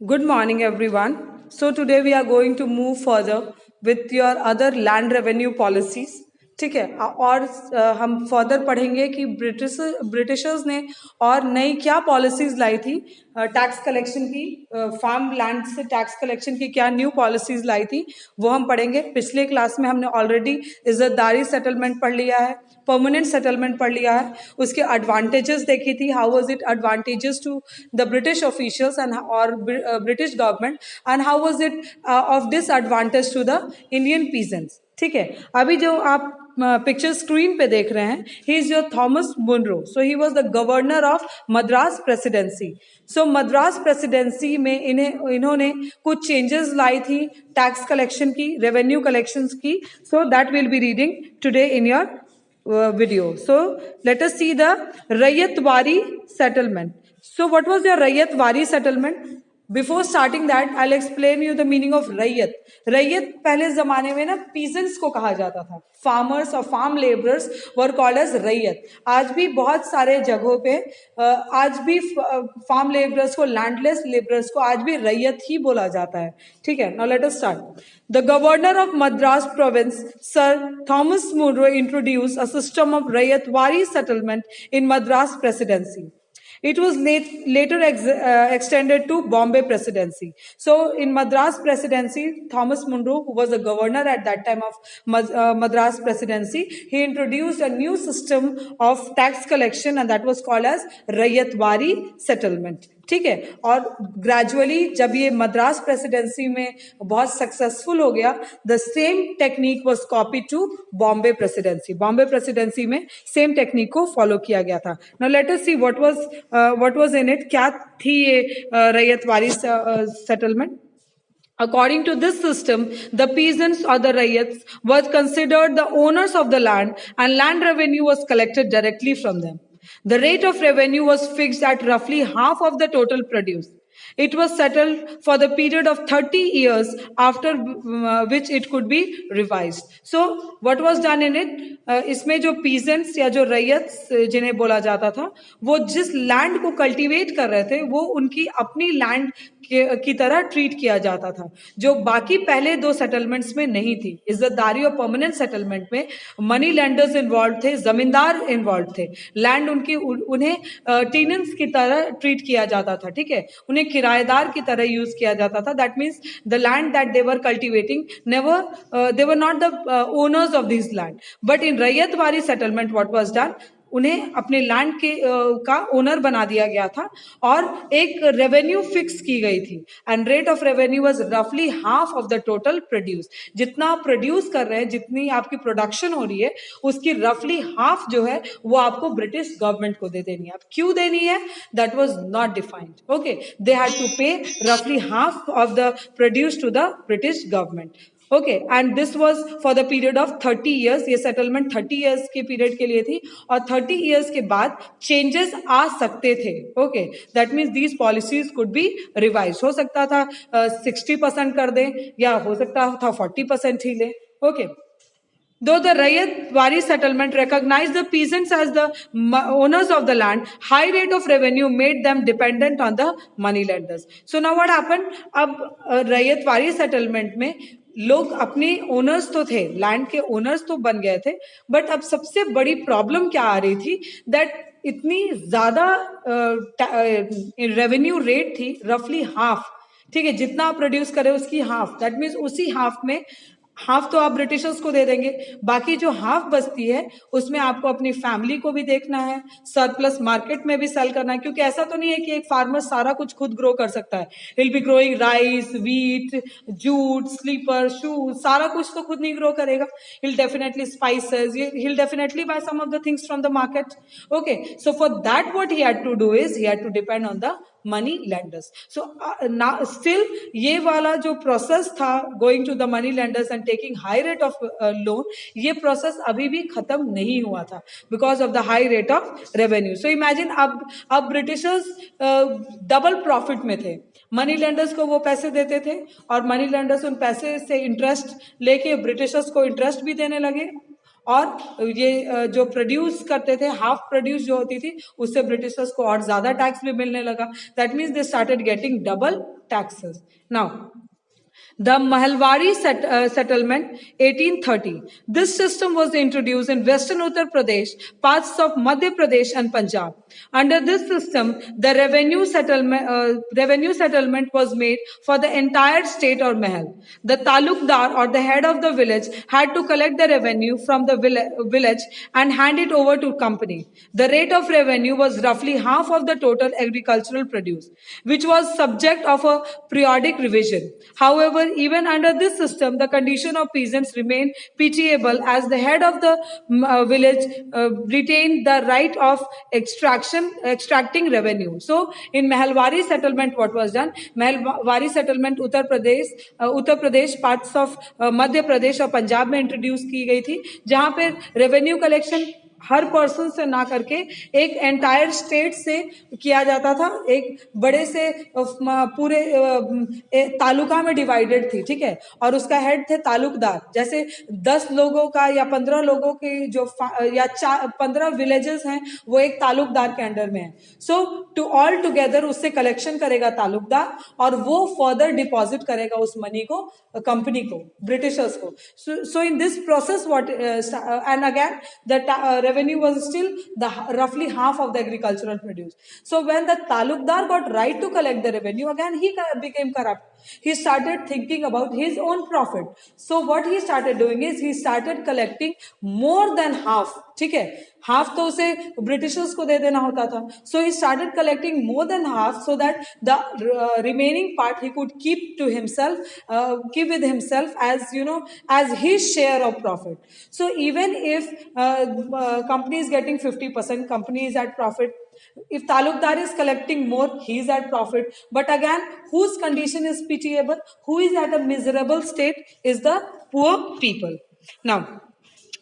Good morning, everyone. So today we are going to move further with your other land revenue policies. ठीक है और हम further पढ़ेंगे कि ब्रिटिशर्स ने और नई क्या पॉलिसीज लाई थी टैक्स कलेक्शन की फार्म लैंड से टैक्स कलेक्शन की क्या न्यू पॉलिसीज लाई थी वो हम पढ़ेंगे। पिछले क्लास में हमने ऑलरेडी इज्जतदारी सेटलमेंट पढ़ लिया है, परमानेंट सेटलमेंट पढ़ लिया है, उसके एडवांटेजेस देखी थी, how was it advantages to the British officials and और British government and how was it of disadvantage to the Indian peasants. ठीक है, अभी जो आप पिक्चर स्क्रीन पे देख रहे हैं, he is your Thomas Munro. So he was the governor of Madras presidency. So Madras presidency में इन्होंने कुछ चेंजेस लाई थी टैक्स कलेक्शन की, रेवेन्यू कलेक्शंस की। So that will be reading today in your video. So let us see the Rayatwari settlement. So what was your Rayatwari settlement? Before starting that, I'll explain you the meaning of रैयत। रैयत पहले जमाने में ना peasants को कहा जाता था, फार्मर्स और farm labourers were called as ryot. आज भी बहुत सारे जगहों पे आज भी फार्म लेबरर्स को, लैंडलेस लेबरर्स को आज भी रैयत ही बोला जाता है। ठीक है, now let us start. The governor of Madras province, Sir Thomas Munro, introduced a system of Rayatwari settlement in Madras presidency. It was later extended to Bombay presidency. So in Madras presidency, Thomas Munro, who was the governor at that time of Madras presidency, he introduced a new system of tax collection and that was called as Rayatwari settlement. ठीक है, और gradually जब ये Madras presidency में बहुत successful हो गया, the same technique was copy to Bombay presidency. Bombay presidency में सेम टेक्निक को फॉलो किया गया था। Now let us see what was in it. क्या थी ये ryotwari settlement? According to this system, the peasants or the rayats were considered the owners of the land and land revenue was collected directly from them. The rate of revenue was fixed at roughly half of the total produce. It was settled for the period of 30 years after which it could be revised. So what was done in it? इसमें जो peasants या जो रैयत जिन्हें बोला जाता था, वो जिस लैंड को कल्टीवेट कर रहे थे वो उनकी अपनी लैंड की तरह ट्रीट किया जाता था, जो बाकी पहले दो सेटलमेंट्स में नहीं थी। इज्जतदारी और परमानेंट सेटलमेंट में मनी लैंडर्स इन्वॉल्व थे, जमींदार इन्वॉल्व थे, लैंड उन्हें टेनेंट्स की तरह ट्रीट किया जाता था। ठीक है, उन्हें किराएदार की तरह यूज किया जाता था। That means the land that they were cultivating they were not the owners of this land. But in ryotwari settlement what was done, उन्हें अपने लैंड के का ओनर बना दिया गया था और एक रेवेन्यू फिक्स की गई थी and rate of revenue was रफली half of the total produce. जितना आप प्रोड्यूस कर रहे हैं, जितनी आपकी प्रोडक्शन हो रही है, उसकी रफली हाफ जो है वो आपको ब्रिटिश गवर्नमेंट को दे देनी है। अब क्यों देनी है, that was not defined. Okay, they had to pay रफली half of the produce to the British government. Okay, and this was for the period of 30 years. ये सेटलमेंट 30 इयर्स के पीरियड के लिए थी और 30 इयर्स के बाद चेंजेस आ सकते थे। Okay, that means these policies could be revise. हो सकता था 60% कर दें या हो सकता था 40% ही लें। Okay, though the Rayatwari settlement recognized the peasants as the owners of the land, high rate of revenue made them dependent on the money lenders. So now what happened? अब Rayatwari settlement में लोग अपने owners तो थे, land के owners तो बन गए थे, बट अब सबसे बड़ी प्रॉब्लम क्या आ रही थी, दैट इतनी ज्यादा रेवेन्यू रेट थी, रफली हाफ। ठीक है, जितना आप प्रोड्यूस करें उसकी हाफ, दैट मीन्स उसी हाफ में हाफ तो आप ब्रिटिशर्स को दे देंगे, बाकी जो हाफ बचती है उसमें आपको अपनी फैमिली को भी देखना है, सरप्लस मार्केट में भी सेल करना है, क्योंकि ऐसा तो नहीं है कि एक फार्मर सारा कुछ खुद ग्रो कर सकता है। Will be growing rice, wheat, jute, slipper, shoes, सारा कुछ तो खुद नहीं ग्रो करेगा। He'll definitely spices, he'll definitely buy some of the things from the market. Okay, so for that what he had to do is he had to depend on the money lenders. So still ये वाला जो process था going to the money lenders and taking high rate of loan, ये process अभी भी खत्म नहीं हुआ था because of the high rate of revenue. So imagine अब ब्रिटिशर्स डबल प्रॉफिट में थे। मनी लैंडर्स को वो पैसे देते थे और मनी लैंडर्स उन पैसे से इंटरेस्ट लेके ब्रिटिशर्स को इंटरेस्ट भी देने लगे और ये जो प्रोड्यूस करते थे, हाफ प्रोड्यूस जो होती थी, उससे ब्रिटिशर्स को और ज्यादा टैक्स भी मिलने लगा. That means they started getting double taxes. Now, the Mahalwari settlement 1830. This system was introduced in western Uttar Pradesh, parts of Madhya Pradesh and Punjab. Under this system, the revenue settlement was made for the entire state or mahal. The talukdar or the head of the village had to collect the revenue from the village and hand it over to company. The rate of revenue was roughly half of the total agricultural produce, which was subject of a periodic revision. However, even under this system, the condition of peasants remained pitiable as the head of the village retained the right of extracting revenue. So, in Mahalwari settlement, what was done? Mahalwari settlement Uttar Pradesh, parts of Madhya Pradesh और पंजाब में introduce की गई थी, जहां पे revenue collection हर person से ना करके एक एंटायर स्टेट से किया जाता था. एक बड़े से पूरे तालुका में डिवाइडेड थी, ठीक है, और उसका हेड थे तालुकदार. जैसे 10 लोगों का या 15 लोगों के जो या 15 विलेजेस हैं, वो एक तालुकदार के अंडर में है. सो टू ऑल टुगेदर उससे कलेक्शन करेगा तालुकदार और वो फर्दर डिपॉजिट करेगा उस मनी को कंपनी को, ब्रिटिशर्स को. So in this process what and again the revenue was still roughly half of the agricultural produce. So when the talukdar got right to collect the revenue, again he became corrupt. He started thinking about his own profit. So what he started doing is he started collecting more than half. ठीक है, half तो उसे Britishers को दे देना होता था. So he started collecting more than half so that the remaining part he could keep to himself, keep with himself as as his share of profit. So even if company is getting 50%, company is at profit. If talukdar is collecting more, he is at profit. But again, whose condition is pitiable? Who is at a miserable state is the poor people. Now,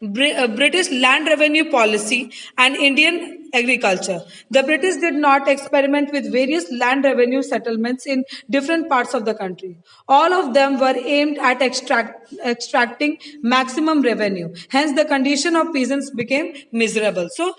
British land revenue policy and Indian agriculture. The British did not experiment with various land revenue settlements in different parts of the country. All of them were aimed at extracting maximum revenue. Hence, the condition of peasants became miserable. So,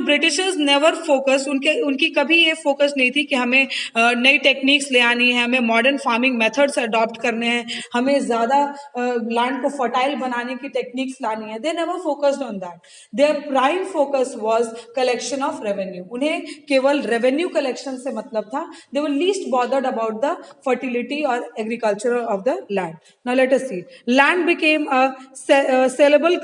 Britishers never focused, उनकी कभी ये focus नहीं थी कि हमें नई techniques ले आनी है, हमें मॉडर्न फार्मिंग मेथड्स अडॉप्ट करने हैं, हमें ज्यादा लैंड को फर्टाइल बनाने की टेक्निक्स लानी है. They never focused on that. Their prime focus was collection of revenue. उन्हें केवल रेवेन्यू कलेक्शन से मतलब था. They were least bothered about the fertility or agriculture of the land. Now let us see. Land became a sellable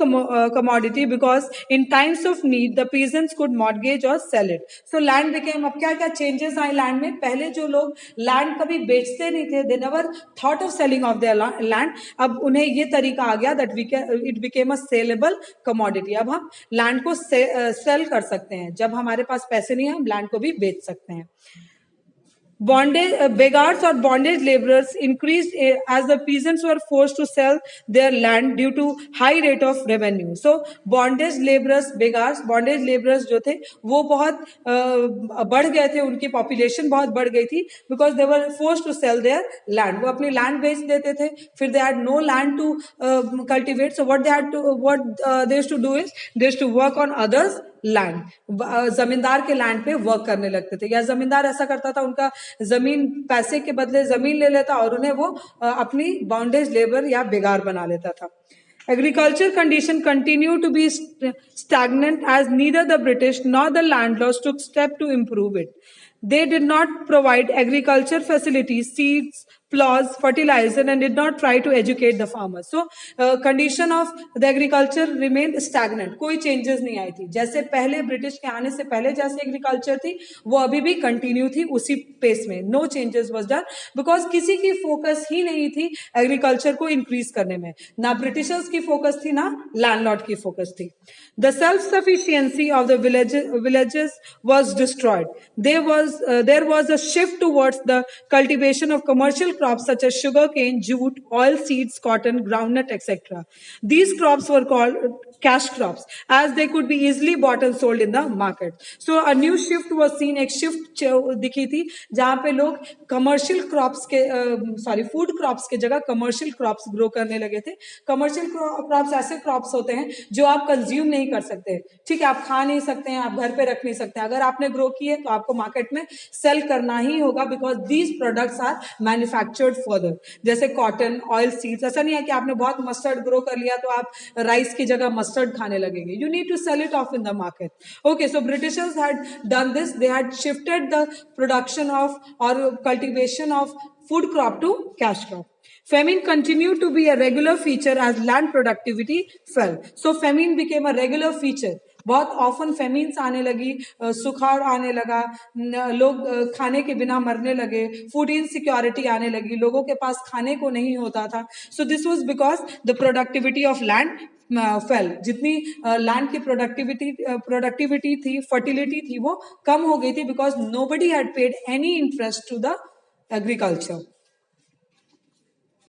commodity because in times of need the peasants could mortgage or sell it. So land became, अब क्या क्या changes आए land में? पहले जो लोग land कभी बेचते नहीं थे, they never thought of selling of their land. अब उन्हें ये तरीका आ गया that it became a sellable commodity. अब हम land को sell कर सकते हैं. जब हमारे पास पैसे नहीं है, हम लैंड को भी बेच सकते हैं. Beggars or bondage laborers increased as the peasants were forced to sell their land due to high rate of revenue. So bondage laborers, beggars, bondage laborers जो थे वो बहुत बढ़ गए थे, उनकी population बहुत बढ़ गई थी because they were forced to sell their land. वो अपनी land बेच देते थे, फिर they had no land to cultivate. So what they used to do is they used to work on others' land. जमींदार के लैंड पे वर्क करने लगते थे, या जमींदार ऐसा करता था, उनका जमीन पैसे के बदले जमीन ले लेता और उन्हें वो अपनी बॉन्डेज लेबर या बेगार बना लेता था. Agriculture condition continued to be stagnant as neither the British nor the landlords took step to improve it. They did not provide agriculture facilities, seeds, plows, fertilizer, and did not try to educate the farmers. So, condition of the agriculture remained stagnant. कोई changes नहीं आई थी. जैसे पहले British के आने से पहले जैसे agriculture थी, वो अभी भी continue थी उसी pace में. No changes was done because किसी की focus ही नहीं थी agriculture को increase करने में. ना Britishers की focus थी, ना landlord की focus थी. The self-sufficiency of the villages was destroyed. There was a shift towards the cultivation of commercial crops such as sugarcane, jute, oil seeds, cotton, groundnut, etc. These crops were cash crops as they could be easily bought and sold in the market. So a new shift was seen, एक shift दिखी थी जहां पे लोग commercial crops के food crops के जगह commercial crops grow करने लगे थे. कमर्शियल क्रॉप्स ऐसे क्रॉप्स होते हैं जो आप कंज्यूम नहीं कर सकते, ठीक है, आप खा नहीं सकते हैं, आप घर पे रख नहीं सकते. अगर आपने ग्रो किए तो आपको मार्केट में सेल करना ही होगा because these products are manufactured further. जैसे कॉटन, ऑयल सीड्स, ऐसा नहीं है कि आपने बहुत मस्टर्ड ग्रो कर लिया तो आप राइस की जगह मस्टर्ड खाने लगेंगे. You need to sell it off in the market. Okay, so Britishers had done this. They had shifted the production of और cultivation of food crop to cash crop. Famine continued to be a regular feature as land productivity fell. So famine became a regular feature. बहुत often famines आने लगी, सुखाड़ आने लगा, लोग खाने के बिना मरने लगे, फूड इनसिक्योरिटी आने लगी, लोगों के पास खाने को नहीं होता था. So this was because the productivity of land fell. जितनी लैंड की प्रोडक्टिविटी थी, फर्टिलिटी थी, वो कम हो गई थी because nobody had paid any interest to the agriculture.